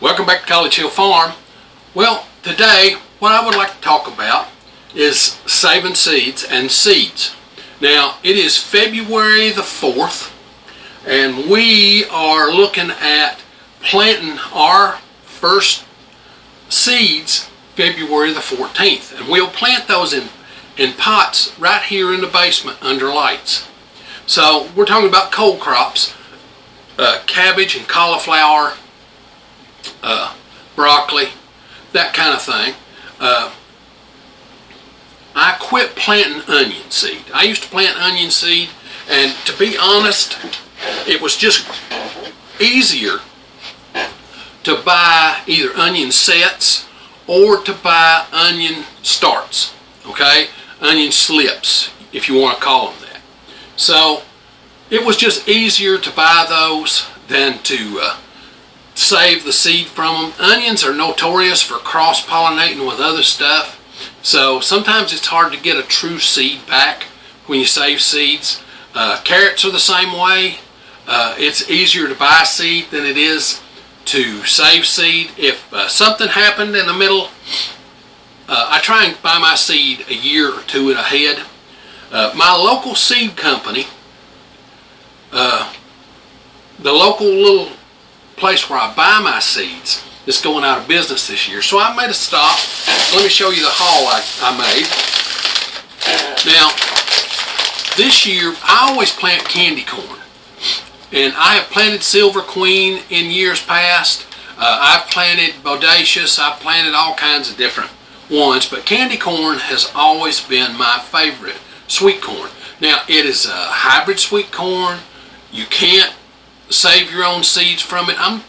Welcome back to College Hill Farm. Well, today what I would like to talk about is saving seeds and seeds. Now, it is February the 4th and we are looking at planting our first seeds February the 14th, and we'll plant those in pots right here in the basement under lights. So we're talking about cold crops, cabbage and cauliflower, broccoli, that kind of thing. I quit planting onion seed. I used to plant onion seed, and to be honest, it was just easier to buy either onion sets or to buy onion starts, okay? Onion slips, if you want to call them that. So it was just easier to buy those than to save the seed from them. Onions are notorious for cross-pollinating with other stuff, so sometimes it's hard to get a true seed back when you save seeds. Carrots are the same way. It's easier to buy seed than it is to save seed. If something happened in the middle, I try and buy my seed a year or two ahead. My local seed company, the local little place where I buy my seeds, is going out of business this year. So I made a stop. Let me show you the haul I made. Now, this year I always plant candy corn. And I have planted Silver Queen in years past. I've planted Bodacious. I've planted all kinds of different ones. But candy corn has always been my favorite sweet corn. Now, it is a hybrid sweet corn. You can't save your own seeds from it. I'm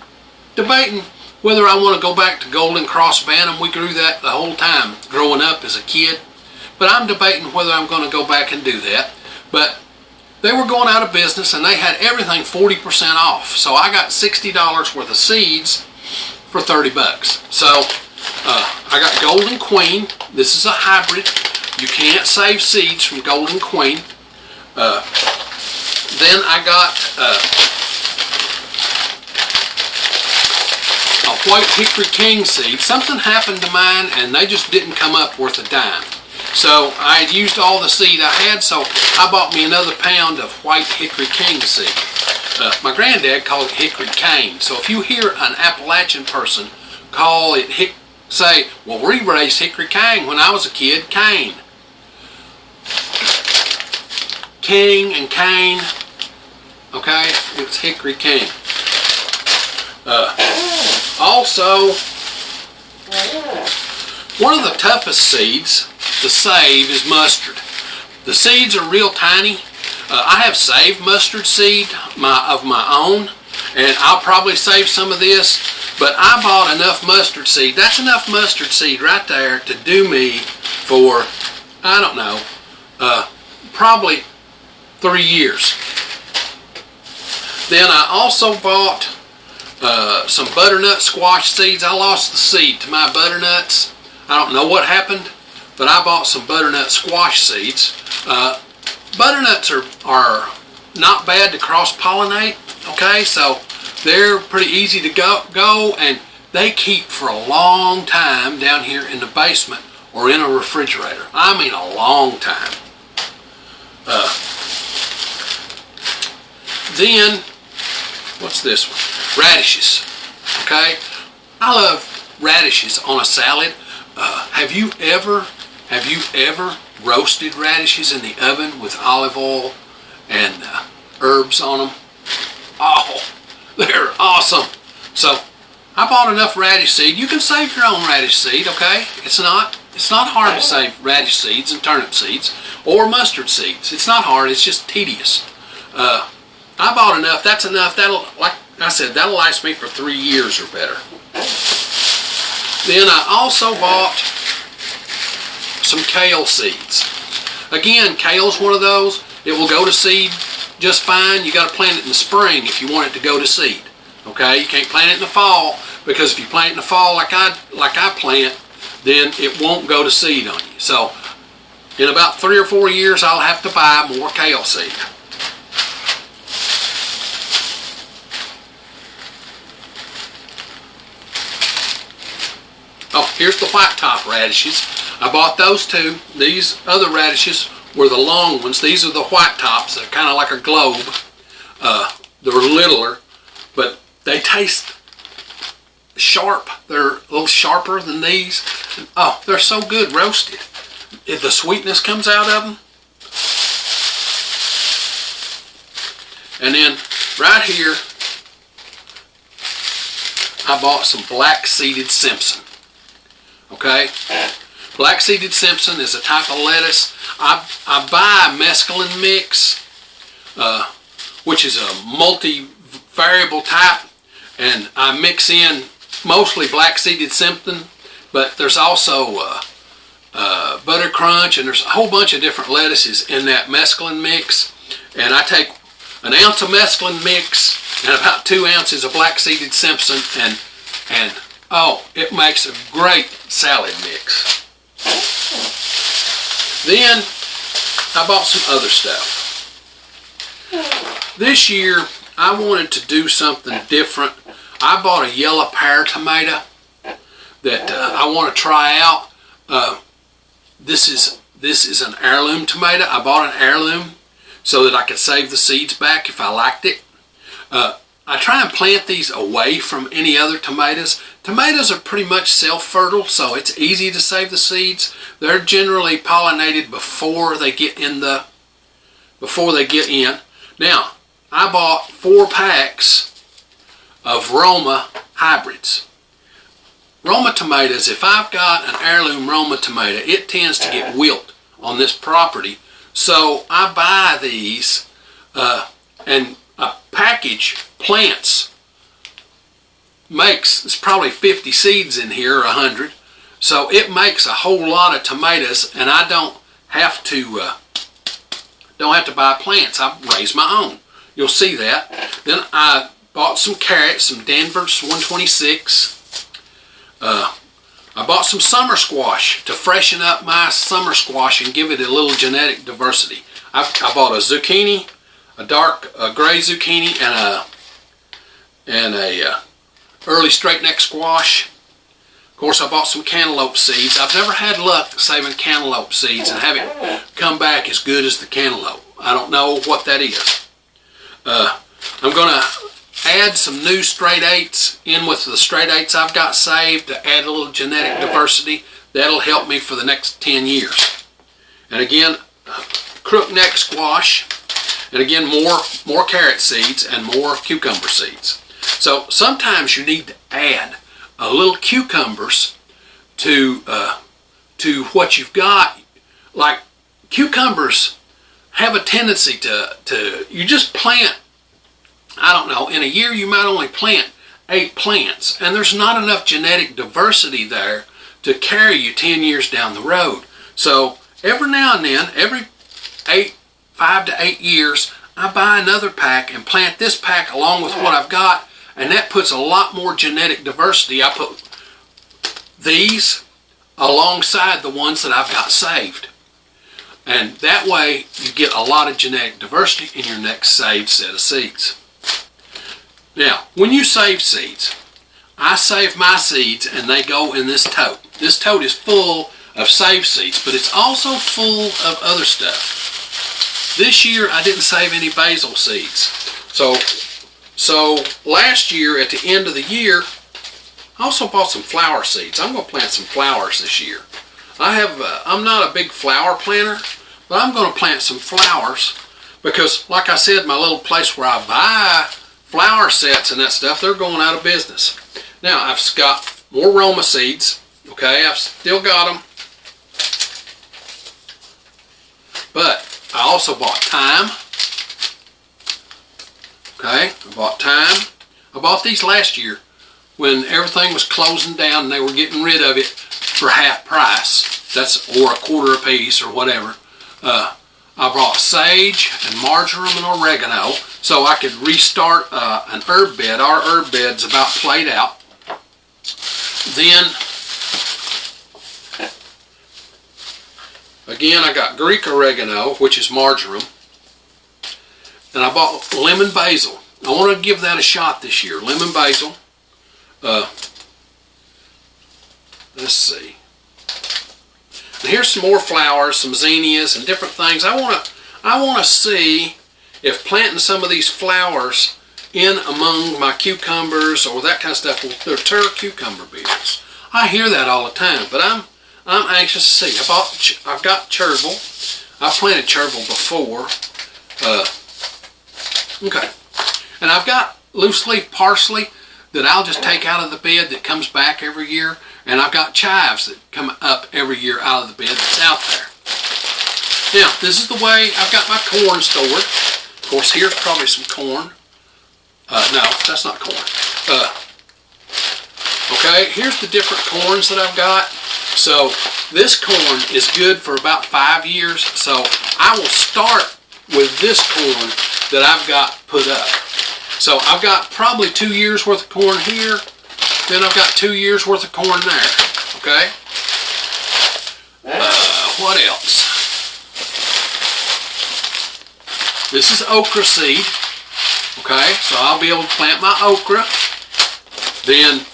debating whether I want to go back to Golden Cross Bantam. We grew that the whole time growing up as a kid. But I'm debating whether I'm going to go back and do that. But they were going out of business and they had everything 40% off. So I got $60 worth of seeds for 30 bucks. So I got Golden Queen. This is a hybrid. You can't save seeds from Golden Queen. Then I got a White Hickory King seed. Something happened to mine and they just didn't come up worth a dime. So I had used all the seed I had, so I bought me another pound of White Hickory King seed. My granddad called it Hickory Cane. So if you hear an Appalachian person call it say, well, we raised Hickory Cane when I was a kid, cane. King and cane, okay, it's Hickory King. Also, one of the toughest seeds to save is mustard. The seeds are real tiny. I have saved mustard seed of my own, and I'll probably save some of this, but I bought enough mustard seed. That's enough mustard seed right there to do me for, I don't know, probably 3 years. Then I also bought some butternut squash seeds. I lost the seed to my butternuts. I don't know what happened, but I bought some butternut squash seeds. Butternuts are not bad to cross-pollinate, okay? So they're pretty easy to go, and they keep for a long time down here in the basement or in a refrigerator. I mean a long time. Then, what's this one? Radishes, okay? I love radishes on a salad. Have you ever roasted radishes in the oven with olive oil and herbs on them? Oh, they're awesome. So I bought enough radish seed. You can save your own radish seed, okay? It's not hard to save radish seeds and turnip seeds or mustard seeds. It's not hard, it's just tedious. I bought enough. That's enough. That'll, like I said, that'll last me for 3 years or better. Then I also bought some kale seeds. Again, kale's one of those. It will go to seed just fine. You got to plant it in the spring if you want it to go to seed. Okay, you can't plant it in the fall, because if you plant it in the fall like I plant, then it won't go to seed on you. So in about 3 or 4 years, I'll have to buy more kale seed. Oh, here's the white top radishes. I bought those two. These other radishes were the long ones. These are the white tops. They're kind of like a globe. They're littler, but they taste sharp. They're a little sharper than these. Oh, they're so good roasted. If the sweetness comes out of them. And then right here, I bought some black-seeded Simpson. Okay? Black-seeded Simpson is a type of lettuce. I buy a mesclun mix, which is a multi-variable type, and I mix in mostly black-seeded Simpson, but there's also Butter Crunch, and there's a whole bunch of different lettuces in that mesclun mix. And I take an ounce of mesclun mix and about 2 ounces of black-seeded Simpson, and oh, it makes a great salad mix. Then I bought some other stuff. This year I wanted to do something different. I bought a yellow pear tomato that I want to try out. This is an heirloom tomato. I bought an heirloom so that I could save the seeds back if I liked it. I try and plant these away from any other tomatoes. Tomatoes are pretty much self-fertile, so it's easy to save the seeds. They're generally pollinated before they get in. Now, I bought 4 packs of Roma hybrids. Roma tomatoes, if I've got an heirloom Roma tomato, it tends to get wilt on this property. So I buy these and a package plants makes, it's probably 50 seeds in here, or 100. So it makes a whole lot of tomatoes, and I don't have to buy plants. I raise my own. You'll see that. Then I bought some carrots, some Denver's 126. I bought some summer squash to freshen up my summer squash and give it a little genetic diversity. I bought a zucchini, a dark gray zucchini, and a early straight neck squash. Of course, I bought some cantaloupe seeds. I've never had luck saving cantaloupe seeds and have it come back as good as the cantaloupe. I don't know what that is. I'm going to add some new straight 8s in with the straight 8s I've got saved to add a little genetic diversity. That'll help me for the next 10 years. And again, crook neck squash, and again more carrot seeds and more cucumber seeds. So sometimes you need to add a little cucumbers to what you've got. Like cucumbers have a tendency to you just plant, I don't know, in a year you might only plant 8 plants, and there's not enough genetic diversity there to carry you 10 years down the road. So every now and then, every 5 to 8 years, I buy another pack and plant this pack along with what I've got, and that puts a lot more genetic diversity. I put these alongside the ones that I've got saved. And that way you get a lot of genetic diversity in your next saved set of seeds. Now, when you save seeds, I save my seeds and they go in this tote. This tote is full of saved seeds, but it's also full of other stuff. This year I didn't save any basil seeds. So last year at the end of the year, I also bought some flower seeds. I'm going to plant some flowers this year. I'm not a big flower planter, but I'm going to plant some flowers because, like I said, my little place where I buy flower sets and that stuff, they're going out of business. Now, I've got more Roma seeds. Okay, I've still got them. But I also bought thyme. Okay, I bought thyme. I bought these last year when everything was closing down and they were getting rid of it for half price. That's, or a quarter a piece or whatever. I brought sage and marjoram and oregano so I could restart an herb bed. Our herb bed's about played out. Then, again, I got Greek oregano, which is marjoram. And I bought lemon basil. I want to give that a shot this year. Lemon basil. let's see. And here's some more flowers, some zinnias and different things. I want to see if planting some of these flowers in among my cucumbers or that kind of stuff will deter cucumber beetles. I hear that all the time, but I'm anxious to see. I've got chervil. I've planted chervil before. Okay, and I've got loose leaf parsley that I'll just take out of the bed that comes back every year, and I've got chives that come up every year out of the bed that's out there. Now, this is the way I've got my corn stored. Of course, here's probably some corn. No, that's not corn. Okay, here's the different corns that I've got. So this corn is good for about 5 years. So I will start with this corn that I've got put up. So I've got probably 2 years worth of corn here. Then I've got 2 years worth of corn there. Okay. What else? This is okra seed. Okay, so I'll be able to plant my okra. Then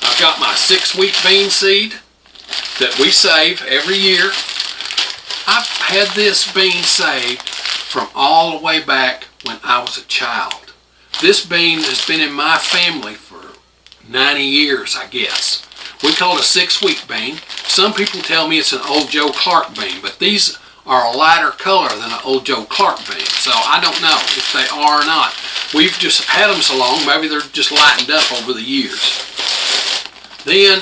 I've got my 6-week bean seed that we save every year. I've had this bean saved from all the way back when I was a child. This bean has been in my family for 90 years, I guess. We call it a 6-week bean. Some people tell me it's an Old Joe Clark bean, but these are a lighter color than an Old Joe Clark bean, so I don't know if they are or not. We've just had them so long, maybe they're just lightened up over the years. Then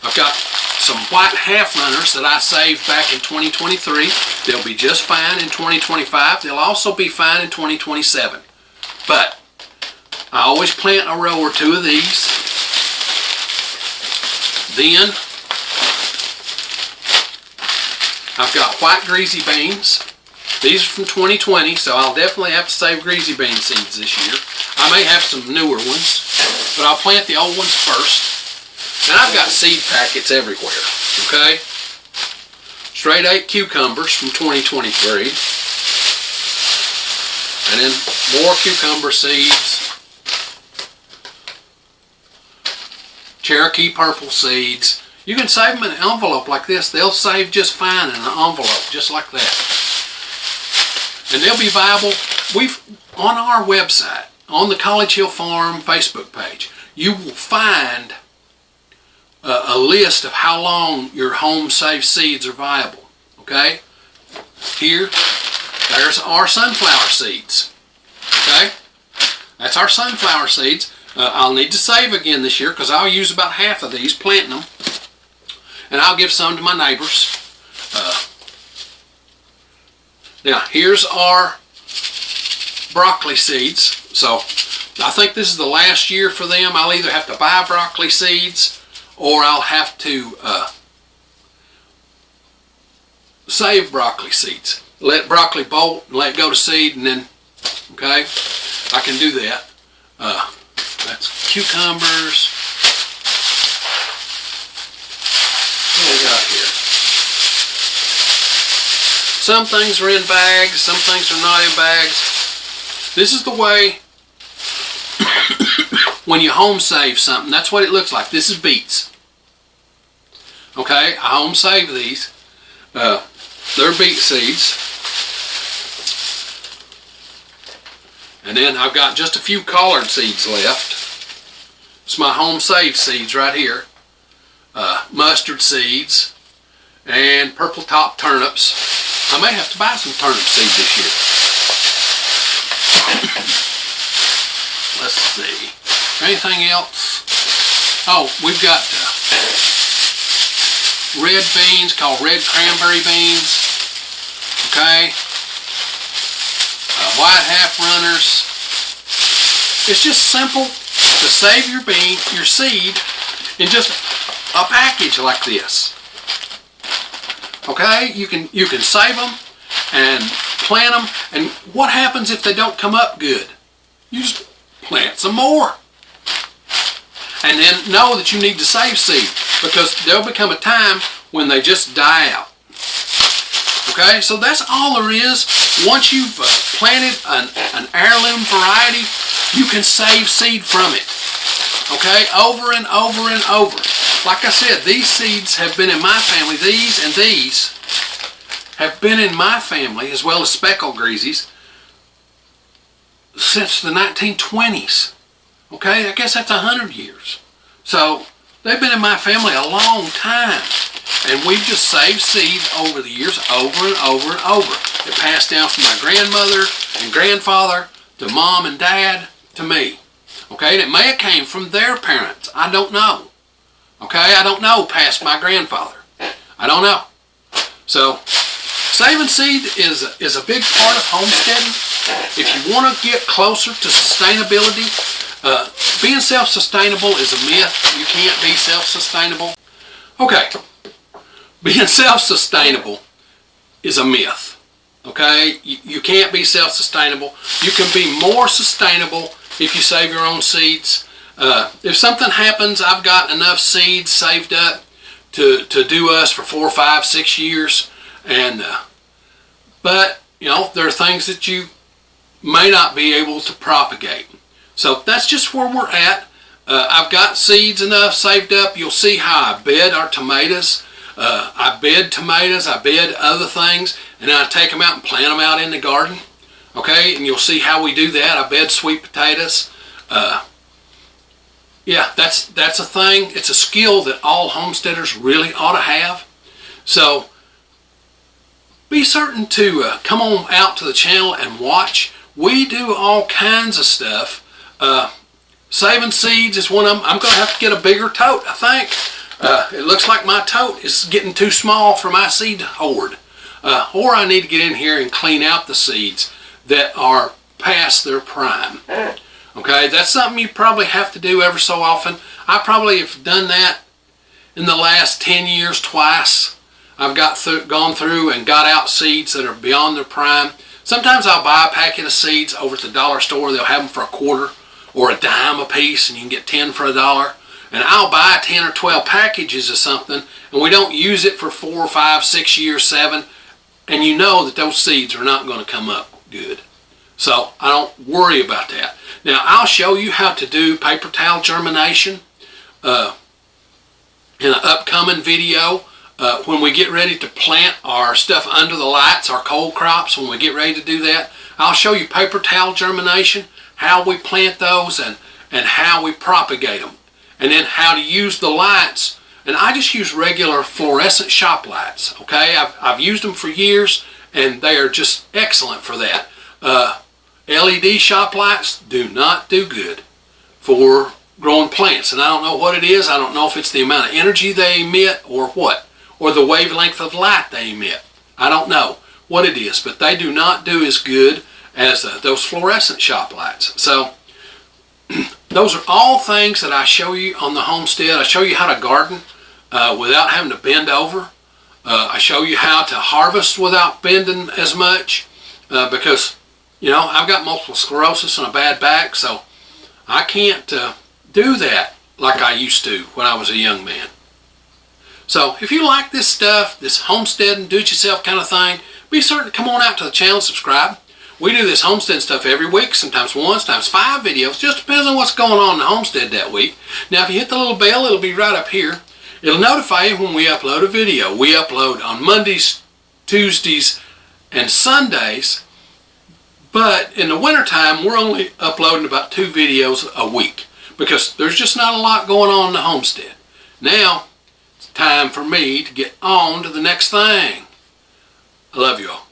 I've got some white half runners that I saved back in 2023. They'll be just fine in 2025. They'll also be fine in 2027. But I always plant a row or two of these. Then I've got white greasy beans. These are from 2020, so I'll definitely have to save greasy bean seeds this year. I may have some newer ones, but I'll plant the old ones first. And I've got seed packets everywhere, okay? Straight 8 cucumbers from 2023. And then more cucumber seeds. Cherokee purple seeds. You can save them in an envelope like this. They'll save just fine in an envelope, just like that. And they'll be viable. On our website, on the College Hill Farm Facebook page, you will find a list of how long your home safe seeds are viable. Okay? Here, there's our sunflower seeds. Okay? That's our sunflower seeds. I'll need to save again this year because I'll use about half of these planting them. And I'll give some to my neighbors. Now, here's our broccoli seeds. So, I think this is the last year for them. I'll either have to buy broccoli seeds or I'll have to save broccoli seeds. Let broccoli bolt and let it go to seed, and then, okay, I can do that. That's cucumbers. What do we got here? Some things are in bags, some things are not in bags. This is the way when you home save something, that's what it looks like. This is beets. Okay, I home save these. They're beet seeds. And then I've got just a few collard seeds left. It's my home save seeds right here. Mustard seeds and purple top turnips. I may have to buy some turnip seed this year. Let's see. Anything else? Oh, we've got red beans called red cranberry beans. Okay. White half runners. It's just simple to save your seed in just a package like this. Okay, you can save them and plant them, and what happens if they don't come up good? You just plant some more. And then know that you need to save seed, because there'll become a time when they just die out. Okay, so that's all there is. Once you've planted an heirloom variety, you can save seed from it. okay, over and over and over. Like I said, these seeds have been in my family. These and these have been in my family, as well as speckled greasies, since the 1920s. Okay, I guess that's 100 years. So they've been in my family a long time. And we've just saved seeds over the years, over and over and over. It passed down from my grandmother and grandfather to mom and dad to me. Okay, and it may have came from their parents. I don't know. Okay, I don't know past my grandfather. I don't know. So, saving seed is a big part of homesteading. If you want to get closer to sustainability, being self-sustainable is a myth. You can't be self-sustainable. Okay, being self-sustainable is a myth. Okay, you can't be self-sustainable. You can be more sustainable if you save your own seeds. If something happens, I've got enough seeds saved up to do us for 4, 5, 6 years. And but you know, there are things that you may not be able to propagate. So that's just where we're at. I've got seeds enough saved up. You'll see how I bed our tomatoes. I bed tomatoes, I bed other things, and then I take them out and plant them out in the garden. Okay, and you'll see how we do that. I bed sweet potatoes. Yeah, that's a thing. It's a skill that all homesteaders really ought to have. So be certain to come on out to the channel and watch. We do all kinds of stuff. Saving seeds is one of them. I'm going to have to get a bigger tote, I think. It looks like my tote is getting too small for my seed hoard. Or I need to get in here and clean out the seeds that are past their prime. Okay, that's something you probably have to do ever so often. I probably have done that in the last 10 years twice. I've gone through and got out seeds that are beyond their prime. Sometimes I'll buy a packet of seeds over at the dollar store. They'll have them for $0.25 or a dime a piece, and you can get 10 for $1. And I'll buy 10 or 12 packages of something, and we don't use it for 4, 5, 6 years, 7, and you know that those seeds are not going to come up good. So I don't worry about that. Now I'll show you how to do paper towel germination in an upcoming video when we get ready to plant our stuff under the lights, our cold crops. When we get ready to do that, I'll show you paper towel germination, how we plant those, and how we propagate them, and then how to use the lights. And I just use regular fluorescent shop lights. Okay, I've used them for years, and they are just excellent for that. LED shop lights do not do good for growing plants, and I don't know what it is. I don't know if it's the amount of energy they emit or what, or the wavelength of light they emit. I don't know what it is, but they do not do as good as those fluorescent shop lights. So those are all things that I show you on the homestead. I show you how to garden without having to bend over. I show you how to harvest without bending as much because, you know, I've got multiple sclerosis and a bad back, so I can't do that like I used to when I was a young man. So if you like this stuff, this homesteading, do-it-yourself kind of thing, be certain to come on out to the channel and subscribe. We do this homestead stuff every week, sometimes 1, sometimes 5 videos. Just depends on what's going on in the homestead that week. Now if you hit the little bell, it'll be right up here. It'll notify you when we upload a video. We upload on Mondays, Tuesdays, and Sundays. But in the wintertime, we're only uploading about 2 videos a week because there's just not a lot going on in the homestead. Now, it's time for me to get on to the next thing. I love you all.